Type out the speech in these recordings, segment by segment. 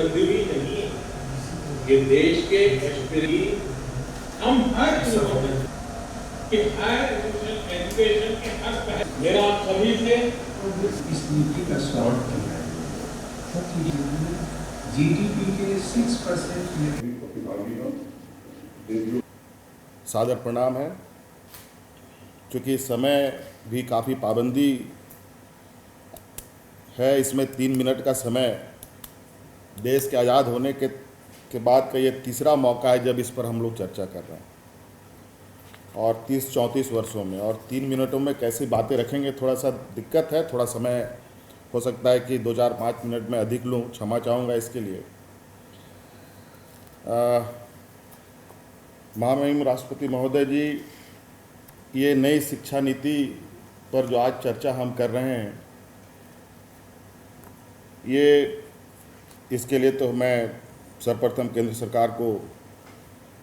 उपलब्धि भी नहीं है। ये देश के एस्पिरेशन हम हर कि हायर एजुकेशन के हर पहल मेरा आप सभी से इस नीति का शॉर्ट किया है। जीडीपी के 6% सादर प्रणाम है। चूँकि समय भी काफ़ी पाबंदी है, इसमें 3 मिनट का समय देश के आज़ाद होने के बाद का ये तीसरा मौका है जब इस पर हम लोग चर्चा कर रहे हैं, और 30-34 वर्षों में, और 3 मिनटों में कैसी बातें रखेंगे थोड़ा सा दिक्कत है। थोड़ा समय हो सकता है कि 2-4-5 मिनट में अधिक लूँ, क्षमा चाहूँगा इसके लिए। महामहिम राष्ट्रपति महोदय जी, ये नई शिक्षा नीति पर जो आज चर्चा हम कर रहे हैं, ये इसके लिए तो मैं सर्वप्रथम केंद्र सरकार को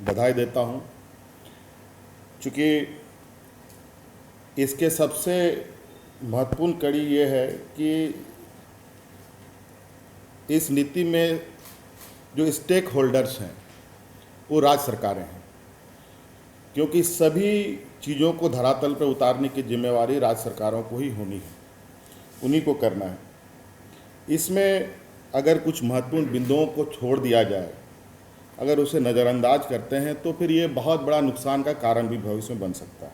बधाई देता हूँ, चूँकि इसके सबसे महत्वपूर्ण कड़ी ये है कि इस नीति में जो स्टेक होल्डर्स हैं वो राज्य सरकारें हैं, क्योंकि सभी चीज़ों को धरातल पर उतारने की जिम्मेवारी राज्य सरकारों को ही होनी है, उन्हीं को करना है। इसमें अगर कुछ महत्वपूर्ण बिंदुओं को छोड़ दिया जाए, अगर उसे नज़रअंदाज करते हैं, तो फिर ये बहुत बड़ा नुकसान का कारण भी भविष्य में बन सकता है।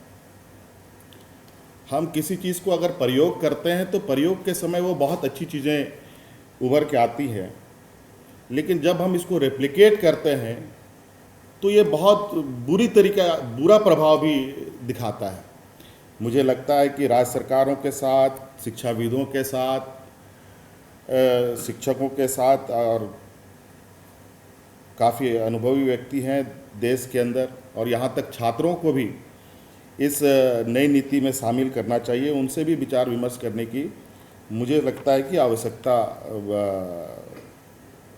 हम किसी चीज़ को अगर प्रयोग करते हैं तो प्रयोग के समय वो बहुत अच्छी चीज़ें उभर के आती हैं, लेकिन जब हम इसको रेप्लिकेट करते हैं तो ये बहुत बुरा प्रभाव भी दिखाता है। मुझे लगता है कि राज्य सरकारों के साथ, शिक्षाविदों के साथ, शिक्षकों के साथ, और काफ़ी अनुभवी व्यक्ति हैं देश के अंदर, और यहाँ तक छात्रों को भी इस नई नीति में शामिल करना चाहिए। उनसे भी विचार विमर्श करने की मुझे लगता है कि आवश्यकता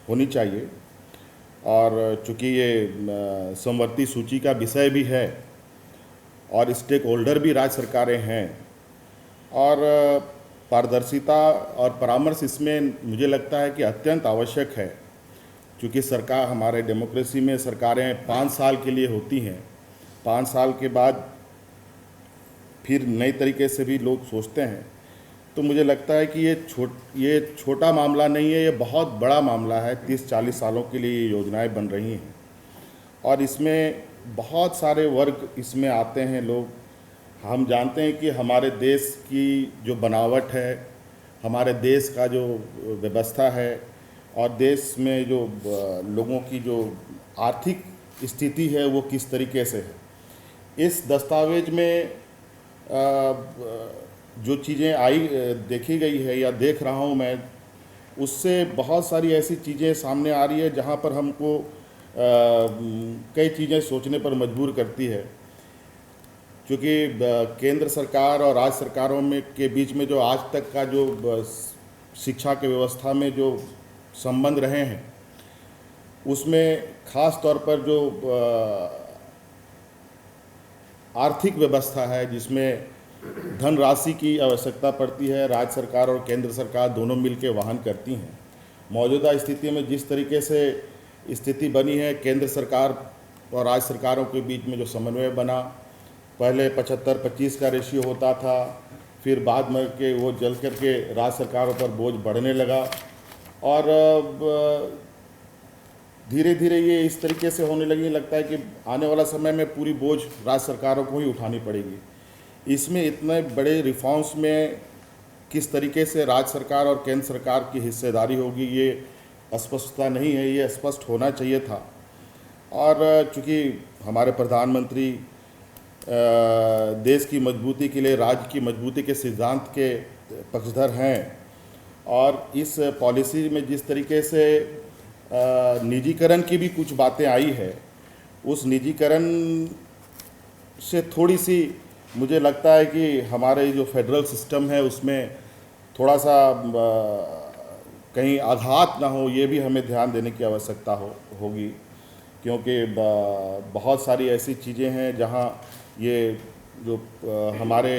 होनी चाहिए। और चूँकि ये समवर्ती सूची का विषय भी है और स्टेक होल्डर भी राज्य सरकारें हैं, और पारदर्शिता और परामर्श इसमें मुझे लगता है कि अत्यंत आवश्यक है, क्योंकि सरकार, हमारे डेमोक्रेसी में सरकारें 5 साल के लिए होती हैं। 5 साल के बाद फिर नई तरीके से भी लोग सोचते हैं। तो मुझे लगता है कि ये छोटा मामला नहीं है, ये बहुत बड़ा मामला है। 30-40 सालों के लिए ये योजनाएं बन रही हैं, और इसमें बहुत सारे वर्ग इसमें आते हैं लोग। हम जानते हैं कि हमारे देश की जो बनावट है, हमारे देश का जो व्यवस्था है, और देश में जो लोगों की जो आर्थिक स्थिति है वो किस तरीके से है। इस दस्तावेज में जो चीज़ें देखी गई है या देख रहा हूँ मैं, उससे बहुत सारी ऐसी चीज़ें सामने आ रही है जहाँ पर हमको कई चीज़ें सोचने पर मजबूर करती है। क्योंकि केंद्र सरकार और राज्य सरकारों में के बीच में जो आज तक का जो शिक्षा के व्यवस्था में जो संबंध रहे हैं, उसमें खास तौर पर जो आर्थिक व्यवस्था है, जिसमें धनराशि की आवश्यकता पड़ती है, राज्य सरकार और केंद्र सरकार दोनों मिलकर वहन करती हैं। मौजूदा स्थिति में जिस तरीके से स्थिति बनी है, केंद्र सरकार और राज्य सरकारों के बीच में जो समन्वय बना, पहले 75-25 का रेशियो होता था, फिर बाद में के वो जल करके राज्य सरकारों पर बोझ बढ़ने लगा, और धीरे धीरे ये इस तरीके से होने लगी। लगता है कि आने वाला समय में पूरी बोझ राज्य सरकारों को ही उठानी पड़ेगी। इसमें इतने बड़े रिफॉर्म्स में किस तरीके से राज्य सरकार और केंद्र सरकार की हिस्सेदारी होगी, ये स्पष्टता नहीं है, ये स्पष्ट होना चाहिए था। और चूँकि हमारे प्रधानमंत्री देश की मजबूती के लिए राज्य की मजबूती के सिद्धांत के पक्षधर हैं, और इस पॉलिसी में जिस तरीके से निजीकरण की भी कुछ बातें आई है, उस निजीकरण से थोड़ी सी मुझे लगता है कि हमारे जो फेडरल सिस्टम है उसमें थोड़ा सा कहीं आघात ना हो, ये भी हमें ध्यान देने की आवश्यकता होगी। क्योंकि बहुत सारी ऐसी चीज़ें हैं जहाँ ये जो हमारे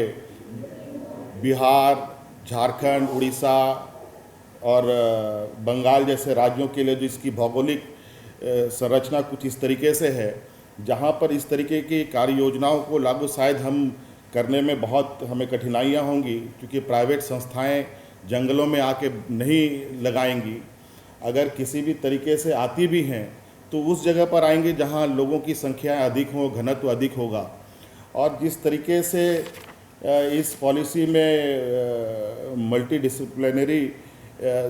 बिहार, झारखंड, उड़ीसा और बंगाल जैसे राज्यों के लिए जो इसकी भौगोलिक संरचना कुछ इस तरीके से है, जहाँ पर इस तरीके की कार्य योजनाओं को लागू शायद हम करने में बहुत हमें कठिनाइयाँ होंगी, क्योंकि प्राइवेट संस्थाएं जंगलों में आके नहीं लगाएंगी। अगर किसी भी तरीके से आती भी हैं तो उस जगह पर आएंगे जहाँ लोगों की संख्या अधिक हो, घनत्व अधिक होगा। और जिस तरीके से इस पॉलिसी में मल्टी डिसिप्लिनरी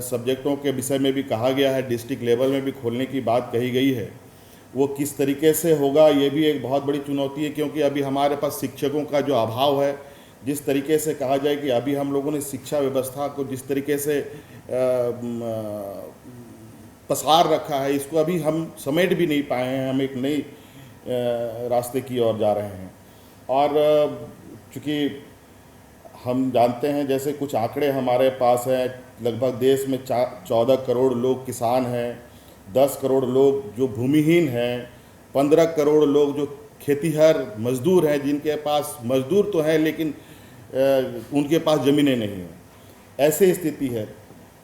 सब्जेक्टों के विषय में भी कहा गया है, डिस्ट्रिक्ट लेवल में भी खोलने की बात कही गई है, वो किस तरीके से होगा ये भी एक बहुत बड़ी चुनौती है। क्योंकि अभी हमारे पास शिक्षकों का जो अभाव है, जिस तरीके से कहा जाए कि अभी हम लोगों ने शिक्षा व्यवस्था को जिस तरीके से पसार रखा है, इसको अभी हम समेट भी नहीं पाए हैं। हम एक नई रास्ते की ओर जा रहे हैं। और चूँकि हम जानते हैं, जैसे कुछ आंकड़े हमारे पास हैं, लगभग देश में 14 करोड़ लोग किसान हैं, 10 करोड़ लोग जो भूमिहीन हैं, 15 करोड़ लोग जो खेतीहर मजदूर हैं, जिनके पास मजदूर तो हैं लेकिन उनके पास ज़मीनें नहीं हैं। ऐसी स्थिति है।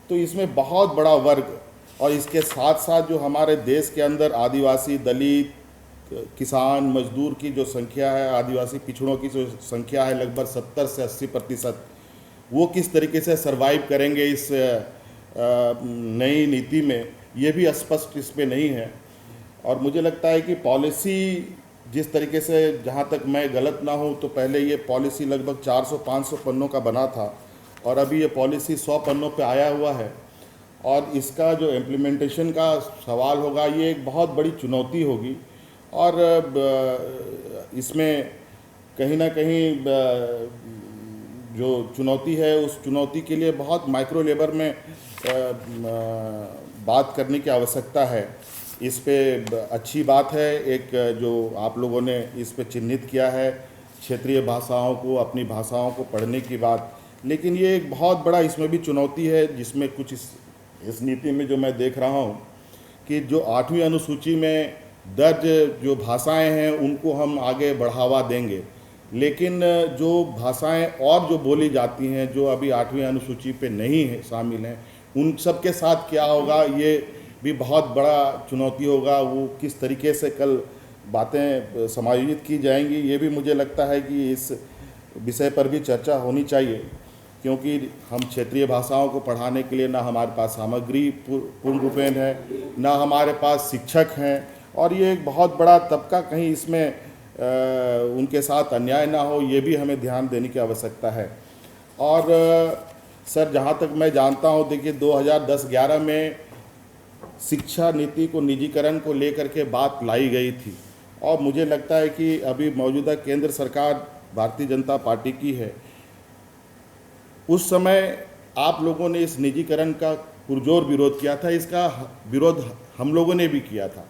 तो इसमें बहुत बड़ा वर्ग, और इसके साथ साथ जो हमारे देश के अंदर आदिवासी, दलित, किसान, मजदूर की जो संख्या है, आदिवासी पिछड़ों की जो संख्या है लगभग 70 से 80%, वो किस तरीके से सरवाइव करेंगे इस नई नीति में, ये भी स्पष्ट इसमें नहीं है। और मुझे लगता है कि पॉलिसी जिस तरीके से, जहाँ तक मैं गलत ना हूँ, तो पहले ये पॉलिसी लगभग 400-500 पन्नों का बना था और अभी ये पॉलिसी 100 पन्नों पे आया हुआ है। और इसका जो इम्प्लीमेंटेशन का सवाल होगा, ये एक बहुत बड़ी चुनौती होगी। और इसमें कहीं ना कहीं जो चुनौती है, उस चुनौती के लिए बहुत माइक्रो लेवल में बात करने की आवश्यकता है। इस पे अच्छी बात है एक जो आप लोगों ने इस पे चिन्हित किया है, क्षेत्रीय भाषाओं को, अपनी भाषाओं को पढ़ने की बात। लेकिन ये एक बहुत बड़ा इसमें भी चुनौती है, जिसमें कुछ इस नीति में जो मैं देख रहा हूँ कि जो 8वीं अनुसूची में दर्ज जो भाषाएं हैं उनको हम आगे बढ़ावा देंगे, लेकिन जो भाषाएं और जो बोली जाती हैं जो अभी 8वीं अनुसूची पे नहीं है, शामिल हैं, उन सब के साथ क्या होगा, ये भी बहुत बड़ा चुनौती होगा। वो किस तरीके से कल बातें समायोजित की जाएंगी, ये भी मुझे लगता है कि इस विषय पर भी चर्चा होनी चाहिए। क्योंकि हम क्षेत्रीय भाषाओं को पढ़ाने के लिए ना हमारे पास सामग्री पूर्ण रूपेण है, ना हमारे पास शिक्षक हैं, और ये एक बहुत बड़ा तबका, कहीं इसमें उनके साथ अन्याय ना हो, ये भी हमें ध्यान देने की आवश्यकता है। और सर, जहाँ तक मैं जानता हूँ, देखिए 2010-11 में शिक्षा नीति को निजीकरण को लेकर के बात लाई गई थी, और मुझे लगता है कि अभी मौजूदा केंद्र सरकार भारतीय जनता पार्टी की है। उस समय आप लोगों ने इस निजीकरण का पुरजोर विरोध किया था, इसका विरोध हम लोगों ने भी किया था।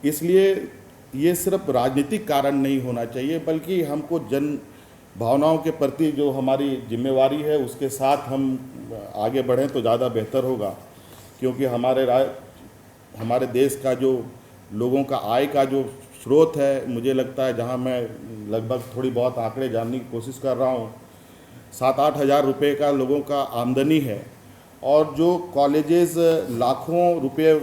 इसलिए ये सिर्फ राजनीतिक कारण नहीं होना चाहिए, बल्कि हमको जन भावनाओं के प्रति जो हमारी जिम्मेवारी है उसके साथ हम आगे बढ़ें तो ज़्यादा बेहतर होगा। क्योंकि हमारे देश का जो लोगों का आय का जो स्रोत है, मुझे लगता है, जहां मैं लगभग थोड़ी बहुत आंकड़े जानने की कोशिश कर रहा हूं, 7-8 हज़ार रुपये का लोगों का आमदनी है। और जो कॉलेजेस लाखों रुपये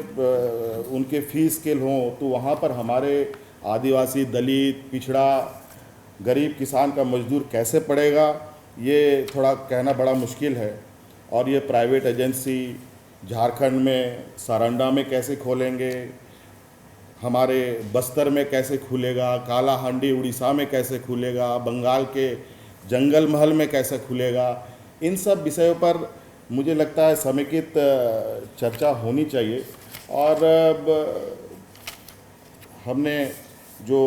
उनके फ़ीस के हों, तो वहाँ पर हमारे आदिवासी, दलित, पिछड़ा, गरीब किसान का मजदूर कैसे पड़ेगा, ये थोड़ा कहना बड़ा मुश्किल है। और ये प्राइवेट एजेंसी झारखंड में सारंडा में कैसे खोलेंगे, हमारे बस्तर में कैसे खुलेगा, कालाहांडी उड़ीसा में कैसे खुलेगा, बंगाल के जंगल महल में कैसे खुलेगा, इन सब विषयों पर मुझे लगता है समेकित चर्चा होनी चाहिए। और हमने जो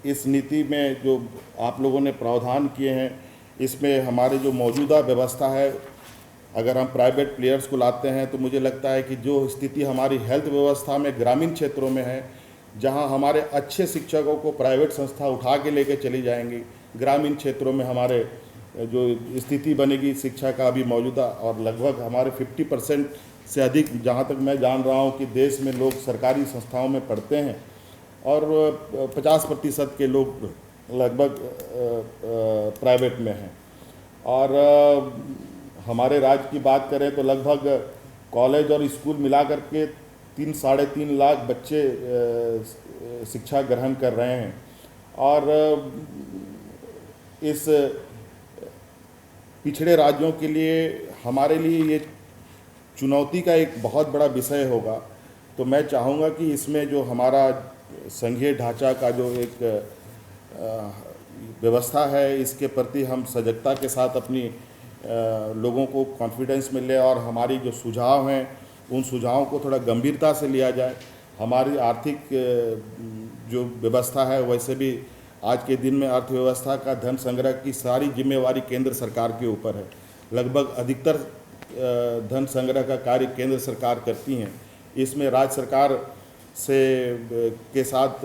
इस नीति में जो आप लोगों ने प्रावधान किए हैं, इसमें हमारे जो मौजूदा व्यवस्था है, अगर हम प्राइवेट प्लेयर्स को लाते हैं तो मुझे लगता है कि जो स्थिति हमारी हेल्थ व्यवस्था में ग्रामीण क्षेत्रों में है, जहां हमारे अच्छे शिक्षकों को प्राइवेट संस्था उठा के लेके चली जाएंगी, ग्रामीण क्षेत्रों में हमारे जो स्थिति बनेगी शिक्षा का अभी मौजूदा, और लगभग हमारे 50% से अधिक, जहां तक मैं जान रहा हूं कि देश में लोग सरकारी संस्थाओं में पढ़ते हैं, और 50% के लोग लगभग प्राइवेट में हैं। और हमारे राज्य की बात करें तो लगभग कॉलेज और स्कूल मिला करके 3-3.5 लाख बच्चे शिक्षा ग्रहण कर रहे हैं। और इस पिछड़े राज्यों के लिए हमारे लिए ये चुनौती का एक बहुत बड़ा विषय होगा। तो मैं चाहूँगा कि इसमें जो हमारा संघीय ढांचा का जो एक व्यवस्था है, इसके प्रति हम सजगता के साथ अपनी लोगों को कॉन्फिडेंस मिले और हमारी जो सुझाव हैं उन सुझावों को थोड़ा गंभीरता से लिया जाए। हमारी आर्थिक जो व्यवस्था है, वैसे भी आज के दिन में अर्थव्यवस्था का धन संग्रह की सारी जिम्मेवारी केंद्र सरकार के ऊपर है। लगभग अधिकतर धन संग्रह का कार्य केंद्र सरकार करती हैं। इसमें राज्य सरकार से के साथ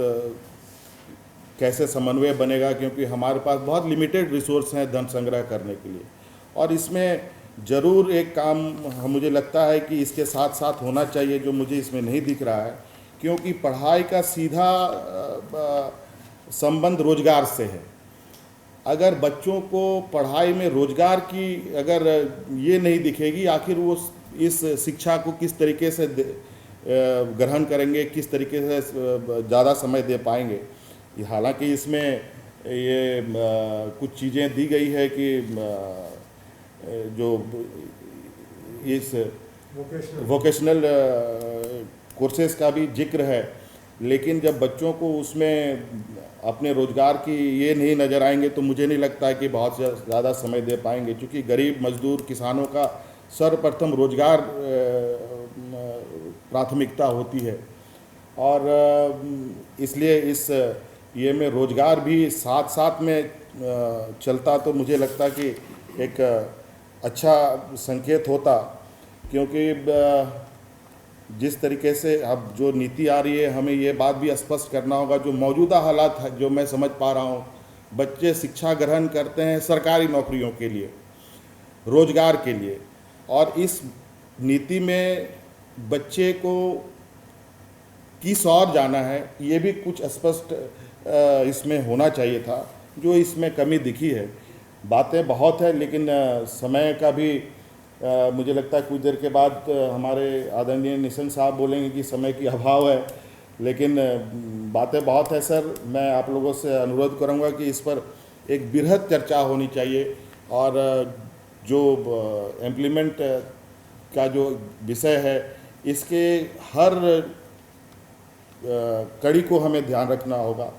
कैसे समन्वय बनेगा, क्योंकि हमारे पास बहुत लिमिटेड रिसोर्स हैं धन संग्रह करने के लिए। और इसमें ज़रूर एक काम मुझे लगता है कि इसके साथ साथ होना चाहिए, जो मुझे इसमें नहीं दिख रहा है, क्योंकि पढ़ाई का सीधा संबंध रोजगार से है। अगर बच्चों को पढ़ाई में रोजगार की अगर ये नहीं दिखेगी, आखिर वो इस शिक्षा को किस तरीके से ग्रहण करेंगे, किस तरीके से ज़्यादा समय दे पाएंगे। हालांकि इसमें ये कुछ चीज़ें दी गई है कि जो इस वोकेशनल कोर्सेज़ का भी जिक्र है, लेकिन जब बच्चों को उसमें अपने रोज़गार की ये नहीं नज़र आएंगे तो मुझे नहीं लगता है कि बहुत ज़्यादा समय दे पाएंगे, क्योंकि गरीब मजदूर किसानों का सर्वप्रथम रोज़गार प्राथमिकता होती है। और इसलिए इस ये में रोज़गार भी साथ साथ में चलता तो मुझे लगता कि एक अच्छा संकेत होता, क्योंकि जिस तरीके से अब जो नीति आ रही है, हमें ये बात भी स्पष्ट करना होगा, जो मौजूदा हालात है, जो मैं समझ पा रहा हूँ, बच्चे शिक्षा ग्रहण करते हैं सरकारी नौकरियों के लिए, रोजगार के लिए, और इस नीति में बच्चे को किस ओर जाना है ये भी कुछ स्पष्ट इसमें होना चाहिए था, जो इसमें कमी दिखी है। बातें बहुत है, लेकिन समय का भी मुझे लगता है कुछ देर के बाद हमारे आदरणीय निशंक साहब बोलेंगे कि समय की अभाव है, लेकिन बातें बहुत है सर। मैं आप लोगों से अनुरोध करूंगा कि इस पर एक बृहद चर्चा होनी चाहिए, और जो इम्प्लीमेंट का जो विषय है, इसके हर कड़ी को हमें ध्यान रखना होगा,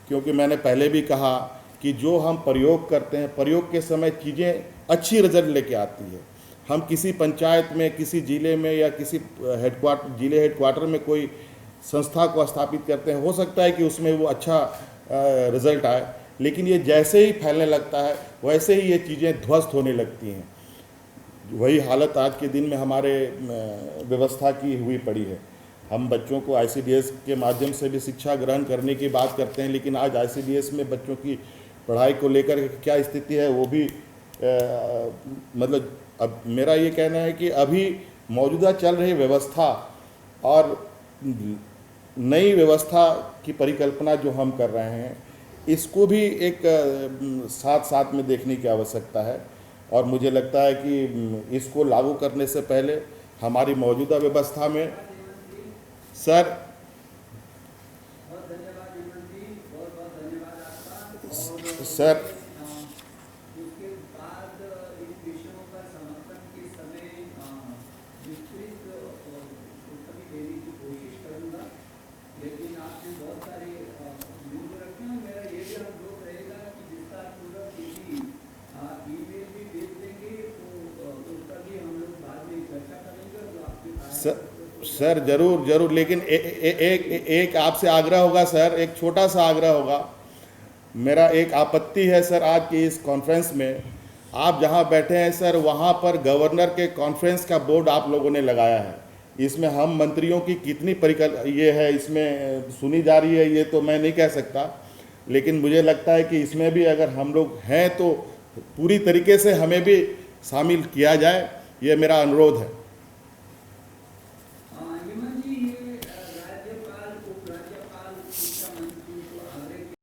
क्योंकि मैंने पहले भी कहा कि जो हम प्रयोग करते हैं, प्रयोग के समय चीज़ें अच्छी रिजल्ट लेके आती है। हम किसी पंचायत में, किसी ज़िले में या किसी जिले हेडक्वार्टर में कोई संस्था को स्थापित करते हैं, हो सकता है कि उसमें वो अच्छा रिजल्ट आए, लेकिन ये जैसे ही फैलने लगता है वैसे ही ये चीज़ें ध्वस्त होने लगती हैं। वही हालत आज के दिन में हमारे व्यवस्था की हुई पड़ी है। हम बच्चों को ICDS के माध्यम से भी शिक्षा ग्रहण करने की बात करते हैं, लेकिन आज ICDS में बच्चों की पढ़ाई को लेकर क्या स्थिति है वो भी मतलब अब मेरा ये कहना है कि अभी मौजूदा चल रही व्यवस्था और नई व्यवस्था की परिकल्पना जो हम कर रहे हैं, इसको भी एक साथ साथ में देखने की आवश्यकता है। और मुझे लगता है कि इसको लागू करने से पहले हमारी मौजूदा व्यवस्था में सर सर उसके बाद इन विषयों का समर्थन के समय विस्तृत उत्तर देने की कोशिश करूंगा, लेकिन आपने बहुत सारे न्यूज रखे हैं। मेरा ये भी अनुरोध रहेगा कि विस्तार पूर्वक किसी ईमेल भी भेज देंगे तो उसका भी हम लोग बाद में चर्चा करेंगे। तो आपके सर जरूर, लेकिन एक आपसे आग्रह होगा सर, एक छोटा सा आग्रह होगा। मेरा एक आपत्ति है सर, आज की इस कॉन्फ्रेंस में आप जहां बैठे हैं सर, वहां पर गवर्नर के कॉन्फ्रेंस का बोर्ड आप लोगों ने लगाया है। इसमें हम मंत्रियों की कितनी ये है इसमें सुनी जा रही है, ये तो मैं नहीं कह सकता, लेकिन मुझे लगता है कि इसमें भी अगर हम लोग हैं तो पूरी तरीके से हमें भी शामिल किया जाए, ये मेरा अनुरोध है।